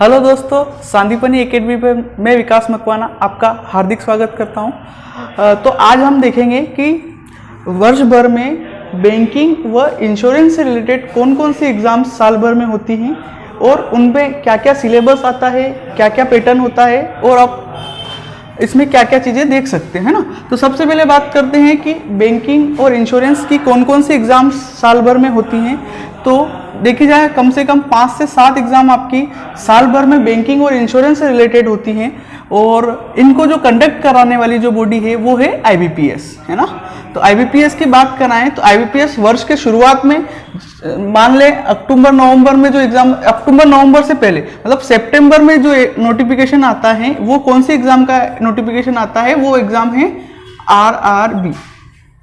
Hello दोस्तों, Sandipani academy पे मैं विकास मकवाना आपका हार्दिक स्वागत करता हूं। तो आज हम देखेंगे कि वर्ष भर में बैंकिंग व इंश्योरेंस से रिलेटेड कौन कौन सी एग्ज़ाम्स साल भर में होती हैं और उनमें क्या क्या सिलेबस आता है, क्या क्या पैटर्न होता है और आप इसमें क्या क्या चीज़ें देख सकते हैं ना। तो सबसे पहले बात करते हैं कि बैंकिंग और इंश्योरेंस की कौन कौन सी एग्ज़ाम्स साल भर में होती हैं। तो देखी जाए कम से कम 5 से 7 एग्ज़ाम आपकी साल भर में बैंकिंग और इंश्योरेंस से रिलेटेड होती हैं और इनको जो कंडक्ट कराने वाली जो बॉडी है वो है IBPS, है ना। तो IBPS की बात कराएं तो IBPS वर्ष के शुरुआत में मान लें अक्टूबर नवंबर में जो एग्जाम, अक्टूबर नवंबर से पहले मतलब सितंबर में जो नोटिफिकेशन आता है वो कौन सी एग्जाम का नोटिफिकेशन आता है, वो एग्जाम है RRB,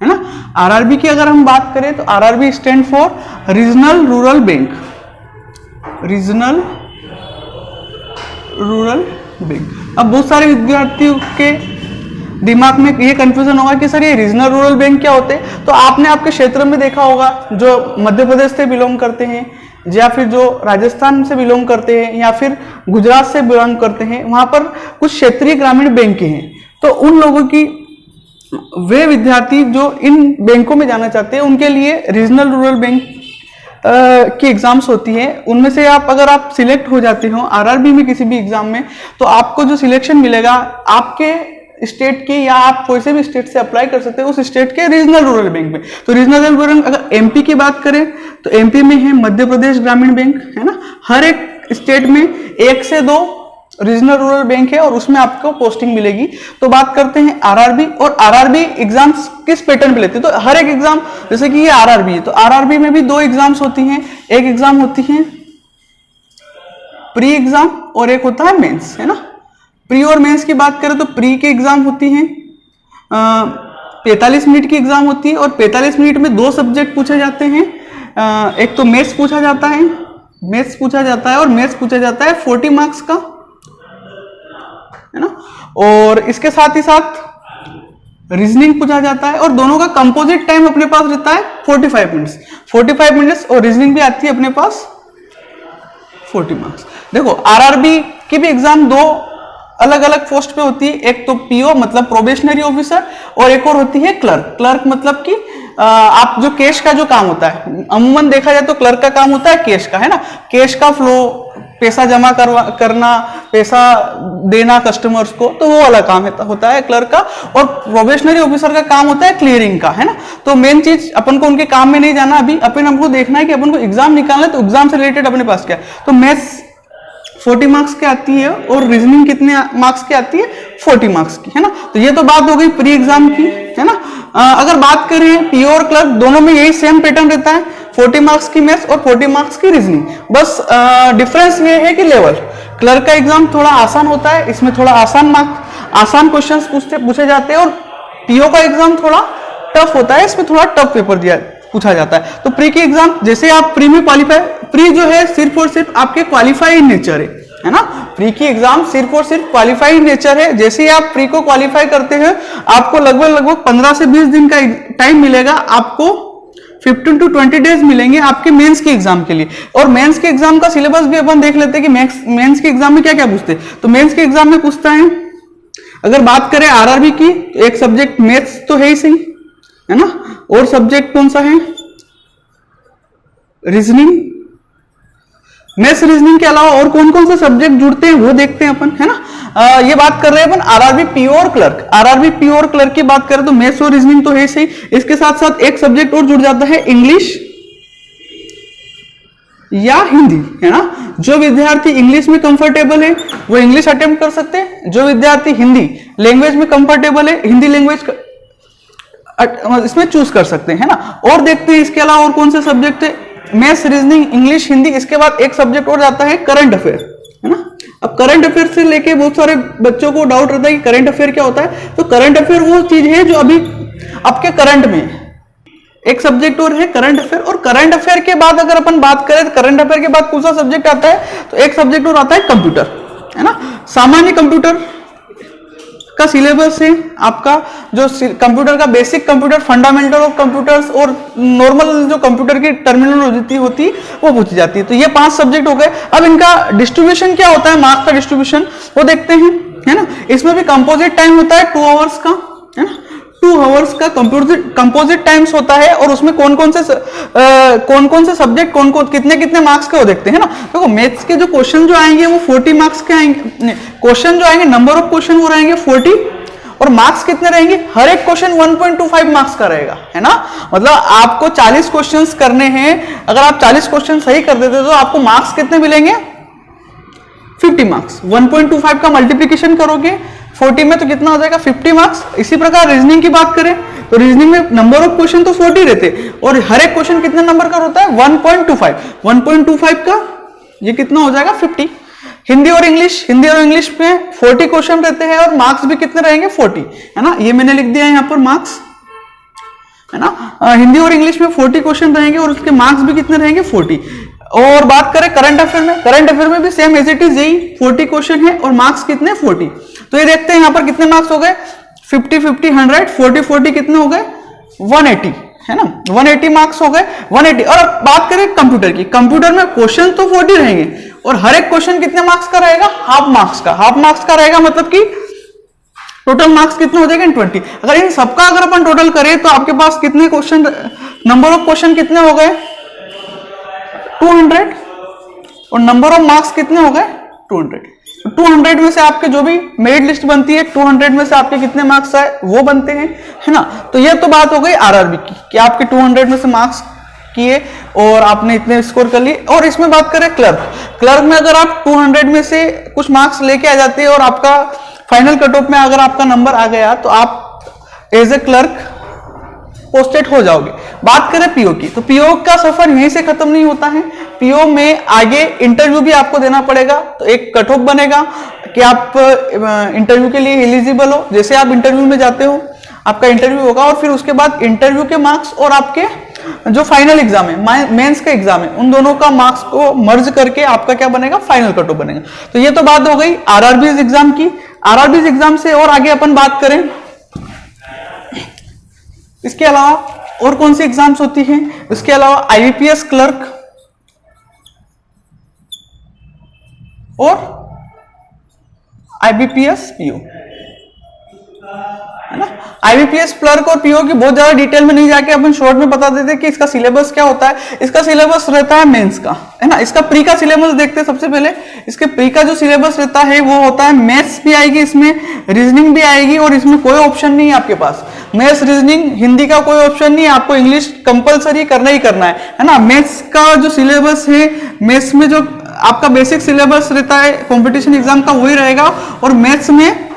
है ना। RRB की अगर हम बात करें तो RRB stand for regional rural bank, regional rural bank. अब बहुत सारे विद्यार्थियों के दिमाग में ये कंफ्यूजन होगा कि सर ये रीजनल रूरल बैंक क्या होते हैं। तो आपने आपके क्षेत्र में देखा होगा जो मध्य प्रदेश से बिलोंग करते हैं या फिर जो राजस्थान से बिलोंग करते हैं या फिर गुजरात से बिलोंग करते हैं, वहां पर कुछ क्षेत्रीय ग्रामीण बैंक हैं। तो उन लोगों की, वे विद्यार्थी जो इन बैंकों में जाना चाहते हैं उनके लिए रीजनल रूरल बैंक की एग्जाम्स होती है। उनमें से अगर आप सिलेक्ट हो जाते हो RRB में किसी भी एग्जाम में, तो आपको जो सिलेक्शन मिलेगा आपके स्टेट के, या आप कोई से भी स्टेट से अप्लाई कर सकते हो उस स्टेट के रीजनल रूरल बैंक में। तो रीजनल रूरल बैंक, अगर MP की बात करें तो MP में है मध्य प्रदेश ग्रामीण बैंक, है ना। हर एक स्टेट में 1 से 2 रीजनल रूरल बैंक है और उसमें आपको पोस्टिंग मिलेगी। तो बात करते हैं RRB, और RRB एग्जाम्स किस पैटर्न पे लेते हैं। तो हर एक एग्जाम, जैसे कि ये RRB है तो RRB में भी 2 एग्जाम्स होती हैं। एक एग्जाम होती है प्री एग्जाम और एक होता है मेंस, है ना। प्री और मेंस की बात करें तो प्री की एग्जाम होती है 45 मिनट की एग्जाम होती है और 45 मिनट में 2 सब्जेक्ट पूछे जाते हैं। एक तो मैथ्स पूछा जाता है, मैथ्स पूछा जाता है और मैथ्स पूछा जाता है 40 मार्क्स का, है ना। और इसके साथ ही साथ रीजनिंग पूछा जाता है और दोनों का कंपोजिट टाइम अपने पास रहता है 45 मिनट्स, 45 मिनट्स और रीजनिंग भी आती है अपने पास 40 मार्क्स। देखो RRB की भी एग्जाम 2 अलग अलग पोस्ट पे होती है। एक तो PO मतलब प्रोबेशनरी ऑफिसर और एक और होती है क्लर्क। क्लर्क मतलब कि आप जो कैश का जो काम होता है, अमूमन देखा जाए तो क्लर्क का काम होता है कैश का, है ना। कैश का फ्लो, पैसा जमा करना, पैसा देना कस्टमर्स को, तो वो वाला काम होता है क्लर्क का। और प्रोबेशनरी ऑफिसर का काम होता है क्लियरिंग का, है ना। तो मेन चीज अपन को उनके काम में नहीं जाना, अभी अपन हमको देखना है कि अपन को एग्जाम निकालना है तो एग्जाम से रिलेटेड अपने पास क्या है। तो मैथ्स 40 मार्क्स की आती है और रीजनिंग कितने मार्क्स की आती है, 40 मार्क्स की, है ना। तो ये तो बात हो गई प्री एग्जाम की, है ना। अगर बात करें PO और क्लर्क, दोनों में यही सेम पैटर्न रहता है, 40 मार्क्स की मैथ्स और 40 मार्क्स की रीजनिंग। बस डिफरेंस ये है कि लेवल, क्लर्क का एग्जाम थोड़ा आसान होता है, इसमें थोड़ा आसान क्वेश्चंस पूछे जाते हैं और PO का एग्जाम थोड़ा टफ होता है, इसमें थोड़ा टफ पेपर पूछा जाता है। तो प्री की एग्जाम, जैसे आप प्री में क्वालिफाई, प्री जो है सिर्फ और सिर्फ आपके क्वालिफाई नेचर है ना। प्री की एग्जाम सिर्फ और सिर्फ क्वालिफाई नेचर है। जैसे ही आप प्री को क्वालिफाई करते हैं आपको लगभग 15 से 20 दिन का टाइम मिलेगा, आपको 15 to 20 डेज मिलेंगे आपके मेंस के एग्जाम के लिए। और मेंस के एग्जाम का सिलेबस भी अपन देख लेते हैं कि मेंस के एग्जाम में क्या क्या पूछते हैं। तो मेंस के एग्जाम में पूछता है, अगर बात करें RRB की, तो एक सब्जेक्ट मैथ्स तो है ही सही, है ना। और सब्जेक्ट कौन सा है, रीजनिंग। मैथ्स रीजनिंग के अलावा और कौन कौन से सब्जेक्ट जुड़ते हैं वो देखते हैं अपन, है ना। ये बात कर रहे हैं अपन RRB PO और क्लर्क। RRB PO और क्लर्क की बात करें तो मैथ्स और रीजनिंग तो है सही, इसके साथ साथ एक सब्जेक्ट और जुड़ जाता है इंग्लिश या हिंदी, है ना। जो विद्यार्थी इंग्लिश में कंफर्टेबल है वो इंग्लिश अटेम्प्ट कर सकते हैं, जो विद्यार्थी हिंदी लैंग्वेज में कंफर्टेबल है हिंदी लैंग्वेज इसमें चूज कर सकते हैं, है ना। और देखते हैं इसके अलावा और कौन से सब्जेक्ट है, मैथ्स रीजनिंग इंग्लिश हिंदी। इसके बाद एक सब्जेक्ट और जाता है करंट अफेयर, है ना। अब करंट अफेयर से लेके बहुत सारे बच्चों को डाउट रहता है कि करंट अफेयर क्या होता है। तो करंट अफेयर वो चीज है जो अभी आपके करंट में है। एक सब्जेक्ट और है करंट अफेयर, और करंट अफेयर के बाद अगर अपन बात करें तो करंट अफेयर के बाद कौन सा सब्जेक्ट आता है, तो एक सब्जेक्ट और आता है कंप्यूटर, है ना। सामान्य कंप्यूटर का सिलेबस है आपका, जो कंप्यूटर का basic computer, fundamental of computers और नॉर्मल जो कंप्यूटर की टर्मिनोलॉजी होती है वो पूछी जाती है। तो ये 5 सब्जेक्ट हो गए। अब इनका डिस्ट्रीब्यूशन क्या होता है, मार्क्स का डिस्ट्रीब्यूशन वो देखते हैं, है ना। इसमें भी कंपोजिट टाइम होता है 2 आवर्स का, है ना। 2 आवर्स का कंपोजिट टाइम्स होता है, और उसमें कौन कौन से सब्जेक्ट कितने कितने मार्क्स के वो देखते हैं ना। देखो मैथ्स के जो क्वेश्चन जो आएंगे वो 40 मार्क्स के आएंगे, क्वेश्चन जो आएंगे नंबर ऑफ क्वेश्चन वो रहेंगे 40, और मार्क्स कितने रहेंगे, हर एक क्वेश्चन 1.25 मार्क्स का रहेगा, है ना। मतलब आपको 40 क्वेश्चंस करने हैं, अगर आप 40 क्वेश्चन सही कर देते तो आपको मार्क्स कितने मिलेंगे, 50 मार्क्स। 1.25 का मल्टीप्लीकेशन करोगे 40 में तो कितना हो जाएगा, 50 मार्क्स। इसी प्रकार रीजनिंग की बात करें तो रीजनिंग में नंबर ऑफ क्वेश्चन तो 40 रहते, और हर एक क्वेश्चन कितने नंबर का होता है, 1.25। 1.25 का ये कितना हो जाएगा, 50। हिंदी और इंग्लिश में 40 क्वेश्चन रहते हैं, और मार्क्स भी कितने रहेंगे, 40, है ना। ये मैंने लिख दिया है यहाँ पर मार्क्स, है ना। हिंदी और इंग्लिश में 40 क्वेश्चन रहेंगे, और उसके मार्क्स भी कितने रहेंगे, 40। और बात करें करंट अफेयर में भी सेम एज इट इज यही 40 क्वेश्चन है, और मार्क्स कितने, 40। तो ये देखते हैं यहाँ पर कितने मार्क्स हो गए, 50 50 100, 40 40 कितने हो गए, 180, है ना। 180 मार्क्स हो गए, 180। और अब बात करें कंप्यूटर की, कंप्यूटर में क्वेश्चन तो 40 रहेंगे, और हर एक क्वेश्चन कितने मार्क्स का रहेगा, हाफ मार्क्स का रहेगा, मतलब कि टोटल मार्क्स कितने हो जाएंगे, 20। अगर इन सबका अगर अपन टोटल करें तो आपके पास कितने क्वेश्चन, नंबर ऑफ क्वेश्चन कितने हो गए, 200, और नंबर ऑफ मार्क्स कितने हो गए, 200। 200 में से आपके जो भी मेरिट लिस्ट बनती है, 200 में से आपके कितने मार्क्स आए वो बनते हैं, है ना। तो ये तो बात हो गई आरआरबी की, कि आपके 200 में से मार्क्स किए और आपने इतने स्कोर कर लिए। और इसमें बात करें क्लर्क में अगर आप 200 में से कुछ मार्क्स लेके आ जाते हैं, और आपका फाइनल कट ऑफ में अगर आपका नंबर आ गया, तो आप एज ए क्लर्क पोस्टेड हो जाओगे। बात करें पीओ की, तो पीओ का सफर यहीं से खत्म नहीं होता है। पीओ में आगे इंटरव्यू भी आपको देना पड़ेगा, तो एक कट ऑफ बनेगा कि आप इंटरव्यू के लिए एलिजिबल हो। जैसे आप इंटरव्यू में जाते हो, आपका इंटरव्यू होगा, और फिर उसके बाद इंटरव्यू के मार्क्स और आपके जो फाइनल एग्जाम है, मेंस का एग्जाम है, उन दोनों का मार्क्स को मर्ज करके आपका क्या बनेगा, फाइनल कट ऑफ बनेगा। तो ये तो बात हो गई आरआरबीज एग्जाम की। आरआरबीज एग्जाम से और आगे अपन बात करें, इसके अलावा और कौन सी एग्जाम्स होती हैं, इसके अलावा आईबीपीएस क्लर्क और आईबीपीएस पीओ, है ना। आईबीपीएस क्लर्क और पीओ की बहुत ज्यादा डिटेल में नहीं जाके अपन शॉर्ट में बता देते कि इसका सिलेबस क्या होता है। इसका सिलेबस रहता है मेंस का, है ना। इसका प्री का सिलेबस देखते हैं सबसे पहले। इसके प्री का जो सिलेबस रहता है वो होता है, मैथ्स भी आएगी इसमें, रीजनिंग भी आएगी, और इसमें कोई ऑप्शन नहीं है आपके पास, मैथ्स रीजनिंग हिंदी का कोई ऑप्शन नहीं है, आपको इंग्लिश कंपलसरी करना ही करना है ना। मैथ्स का जो सिलेबस है, मैथ्स में जो आपका बेसिक सिलेबस रहता है कंपटीशन एग्जाम का वही रहेगा। और मैथ्स में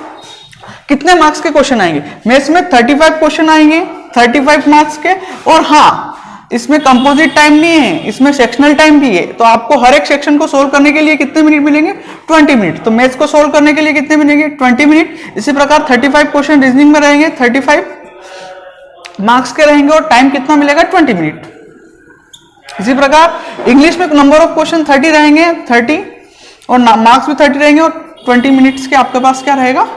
कितने मार्क्स के क्वेश्चन आएंगे, मैथ्स में 35 क्वेश्चन आएंगे 35 मार्क्स के। और हाँ, इसमें कंपोजिट टाइम नहीं है, इसमें सेक्शनल टाइम भी है। तो आपको हर एक सेक्शन को सोल्व करने के लिए कितने मिनट मिलेंगे, 20 मिनट। तो मैथ्स को सोल्व करने के लिए कितने मिलेंगे, 20 मिनट। इसी प्रकार 35 क्वेश्चन रीजनिंग में रहेंगे, 35 मार्क्स के रहेंगे, और टाइम कितना मिलेगा, 20 मिनट। इसी प्रकार इंग्लिश में नंबर ऑफ क्वेश्चन 30 रहेंगे, 30, और मार्क्स भी 30 रहेंगे, और 20 मिनट्स के आपके पास क्या रहेगा,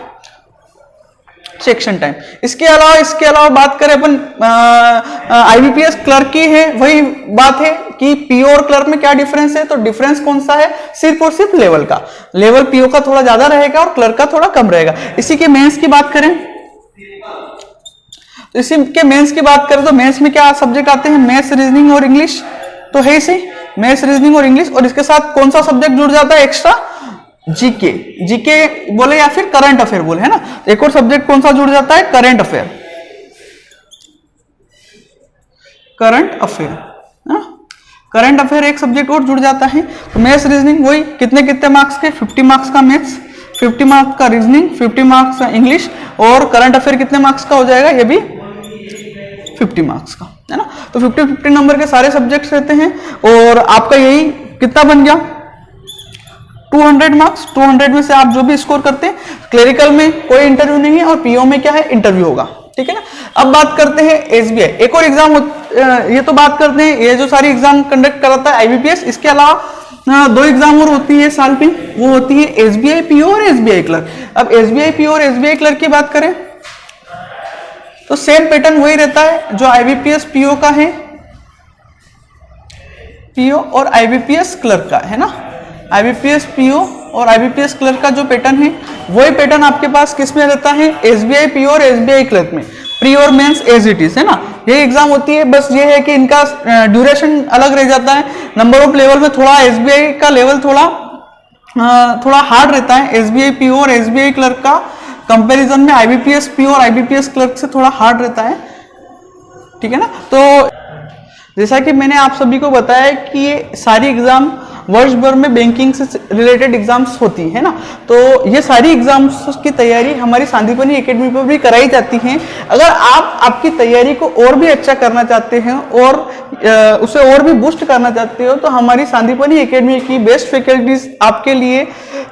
सेक्शन टाइम। इसके अलावा बात करें अपन आईबीपीएस क्लर्क की है, वही बात है कि पीओ और क्लर्क में क्या डिफरेंस है। तो डिफरेंस कौन सा है, सिर्फ और सिर्फ लेवल का। लेवल पीओ का थोड़ा ज्यादा रहेगा और क्लर्क का थोड़ा कम रहेगा। इसी के मेंस की बात करें, तो इसी के मेंस की बात करें तो मेंस में क्या सब्जेक्ट आते हैं, मैथ्स, रीजनिंग और इंग्लिश। तो है इसी मैथ्स, रीजनिंग और इंग्लिश, और इसके साथ कौन सा सब्जेक्ट जुड़ जाता है एक्स्ट्रा, जीके बोले या फिर करंट अफेयर बोले, है ना। एक और सब्जेक्ट कौन सा जुड़ जाता है, करंट अफेयर, करंट अफेयर एक सब्जेक्ट और जुड़ जाता है। तो मैथ्स, रीजनिंग वही कितने मार्क्स के, 50 मार्क्स का मैथ्स, 50 मार्क्स का रीजनिंग, 50 मार्क्स का इंग्लिश, और करंट अफेयर कितने मार्क्स का हो जाएगा, ये भी 50 मार्क्स का, है ना। तो 50 नंबर के सारे सब्जेक्ट्स रहते हैं, और आपका यही कितना बन गया, 200 मार्क्स। 200 में से आप जो भी स्कोर करते हैं, क्लेरिकल में कोई इंटरव्यू नहीं है, और पीओ में क्या है, इंटरव्यू होगा, ठीक है ना। अब बात करते हैं एसबीआई, एक और एग्जाम, ये तो बात करते हैं, ये जो सारी एग्जाम कंडक्ट कराता है आईबीपीएस। इसके अलावा दो एग्जाम और होती है साल पे, वो होती है एसबीआई पीओ और एसबीआई क्लर्क। अब एसबीआई पीओ और एसबीआई क्लर्क की बात करें तो सेम पैटर्न वही रहता है जो आईबीपीएस पीओ का है, पीओ और आईबीपीएस क्लर्क का है ना। आईबीपीएस पीओ और आईबीपीएस क्लर्क का जो पैटर्न है वही पैटर्न आपके पास किस में रहता है, एसबीआई पीओ और एसबीआई क्लर्क में, प्री और मेंस एज इट इज है ना। ये एग्जाम होती है, बस ये है कि इनका ड्यूरेशन अलग रह जाता है, नंबर ऑफ लेवल में थोड़ा एसबीआई का लेवल थोड़ा हार्ड रहता है, एसबीआई पीओ और एसबीआई क्लर्क का कंपैरिजन में आईबीपीएस पीओ और आईबीपीएस क्लर्क से थोड़ा हार्ड रहता है, ठीक है ना। तो जैसा कि मैंने आप सभी को बताया कि ये सारी एग्जाम वर्ष भर में बैंकिंग से रिलेटेड एग्जाम्स होती है ना, तो ये सारी एग्जाम्स की तैयारी हमारी सांदीपनि एकेडमी पर भी कराई जाती है। अगर आप आपकी तैयारी को और भी अच्छा करना चाहते हैं और उसे और भी बूस्ट करना चाहते हो तो हमारी सांदीपनि एकेडमी की बेस्ट फैकल्टीज आपके लिए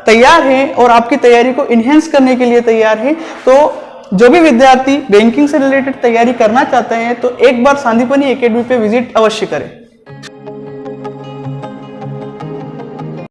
तैयार है और आपकी तैयारी को इन्हेंस करने के लिए तैयार है। तो जो भी विद्यार्थी बैंकिंग से रिलेटेड तैयारी करना चाहते हैं तो एक बार सांदीपनि एकेडमी पे विजिट अवश्य करें।